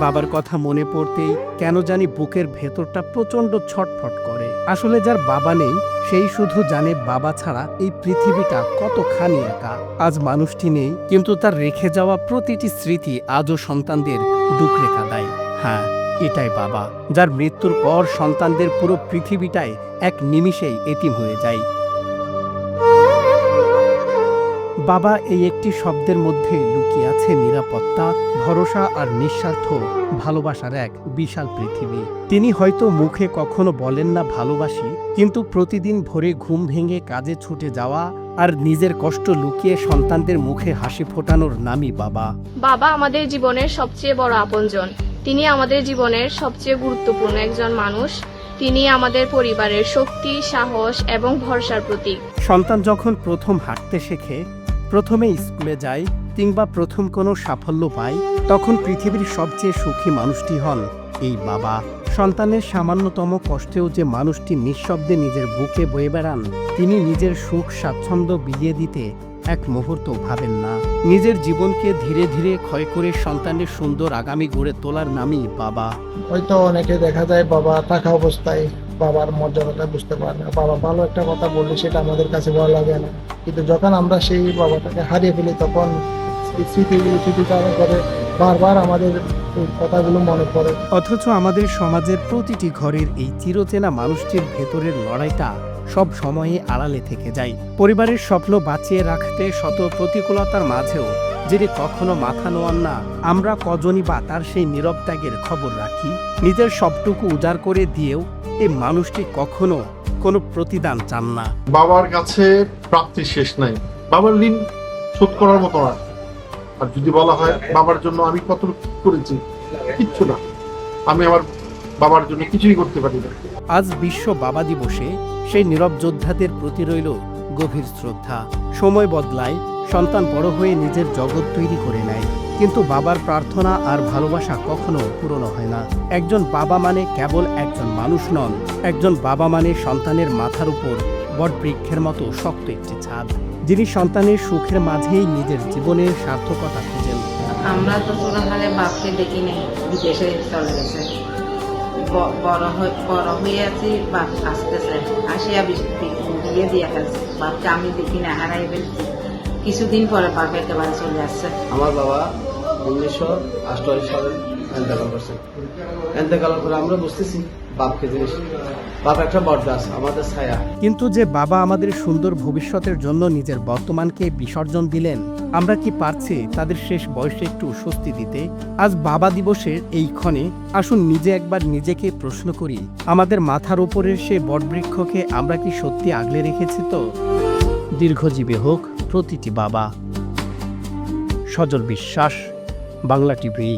বাবার কথা মনে পড়তেই কেন জানি বুকের ভেতরটা প্রচণ্ড ছটফট করে। আসলে যার বাবা নেই সেই শুধু জানে বাবা ছাড়া এই পৃথিবীটা কতখানি একা। আজ মানুষটি নেই, কিন্তু তার রেখে যাওয়া প্রতিটি স্মৃতি আজও সন্তানদের ডুকরে কাঁদায়। হ্যাঁ, এটাই বাবা, যার মৃত্যুর পর সন্তানদের পুরো পৃথিবীটাই এক নিমিষেই এতিম হয়ে যায়। বাবা এই একটি শব্দের মধ্যে লুকিয়ে আছে নিরাপত্তা, ভরসা আর নিঃস্বার্থ ভালোবাসার এক বিশাল পৃথিবী। তিনি হয়তো মুখে কখনো বলেন না ভালোবাসি, কিন্তু প্রতিদিন ভোরে ঘুম ভেঙে কাজে ছুটে যাওয়া আর নিজের কষ্ট লুকিয়ে সন্তানদের মুখে হাসি ফোটানোর নামই বাবা। বাবা আমাদের জীবনের সবচেয়ে বড় আপনজন। তিনি আমাদের জীবনের সবচেয়ে গুরুত্বপূর্ণ একজন মানুষ। তিনি আমাদের পরিবারের শক্তি, সাহস এবং ভরসার প্রতীক। সন্তান যখন প্রথম হাঁটতে শেখে, প্রথমে স্কুলে যায় কিংবা প্রথম কোনো সাফল্য পায়, তখন পৃথিবীর সবচেয়ে সুখী মানুষটি হন এই বাবা। সন্তানের সামান্যতম কষ্টেও যে মানুষটি নিঃশব্দে নিজের বুকে বয়ে বেড়ান, তিনি নিজের সুখ স্বাচ্ছন্দ্য বিলিয়ে দিতে এক মুহূর্ত ভাবেন না। নিজের জীবনকে ধীরে ধীরে ক্ষয় করে সন্তানের সুন্দর আগামী গড়ে তোলার নামই বাবা। হয়তো অনেকে দেখা যায় বাবা থাকা অবস্থায় বাবার মর্যাদাটা বুঝতে পারে না। বাবা ভালো একটা কথা বললে সেটা আমাদের কাছে ভালো লাগে না, কিন্তু যখন আমরা সেই বাবাটাকে হারিয়ে ফেলি তখন স্মৃতিচারণ করে বারবার আমাদের এই কথাগুলো মনে পড়ে। অথচ আমাদের সমাজের প্রতিটি ঘরের এই চিরচেনা মানুষটির ভেতরের লড়াইটা সব সময়ে আড়ালে থেকে যায়। পরিবারের স্বপ্ন বাঁচিয়ে রাখতে শত প্রতিকূলতার মাঝেও যিনি কখনো মাথা নোয়ান না, আমরা কজনই বা তার সেই নীরব ত্যাগের খবর রাখি। নিজের সবটুকু উজাড় করে দিয়েও এই মানুষটি কখনো কোনো প্রতিদান চান না। বাবার কাছে প্রাপ্তির শেষ নাই, বাবার ঋণ শোধ করার মতো না। আর যদি বলা হয় বাবার জন্য আমি কত করেছি, কিচ্ছু না। আমি আমার বাবার জন্য কিছুই করতে পারি না। আজ বিশ্ব বাবা দিবসে সেই নীরব যোদ্ধাদের প্রতি রইল গভীর শ্রদ্ধা। সময় বদলায়, সন্তান বড় হয়ে নিজের জগৎ তৈরি করে নেয়, কিন্তু বাবার প্রার্থনা আর ভালোবাসা কখনো পুরনো হয় না। একজন বাবা মানে কেবল একজন মানুষ নন, একজন বাবা মানে সন্তানের মাথার উপর বটবৃক্ষের মতো শক্ত একটি ছাদ, যিনি সন্তানের সুখের মাঝেই নিজের জীবনের সার্থকতা খুঁজেন। আমরা তো ছোটকালে বাপকে দেখি নেই, বিদেশে চলে গেছে। বড় হয়ে আছি, বাপ আসতেছে, আসিয়া বিয়ে দিয়ে ফেলছে। বাপকে আমি দেখি না, হারাই ফেলছি। কিছুদিন পরে বাপ একেবারে চলে আসছে। আমার বাবা 1988 সালে এন্তেকাল করছে। এন্তেকালের পরে আমরা বুঝতেছি বাপকে জিনিস, বাপ একটা বটগাছ, আমাদের ছায়া। কিন্তু যে বাবা আমাদের সুন্দর ভবিষ্যতের জন্য নিজের বর্তমানকে বিসর্জন দিলেন, আমরা কি পারছি তাদের শেষ বয়সে একটু স্বস্তি দিতে? আজ বাবা দিবসের এই ক্ষণে আসুন নিজে একবার নিজেকে প্রশ্ন করি, আমাদের মাথার উপরের সে বটবৃক্ষকে আমরা কি সত্যি আগলে রেখেছি তো? দীর্ঘজীবী হোক প্রতিটি বাবা। সজল বিশ্বাস, বাংলা টিভি।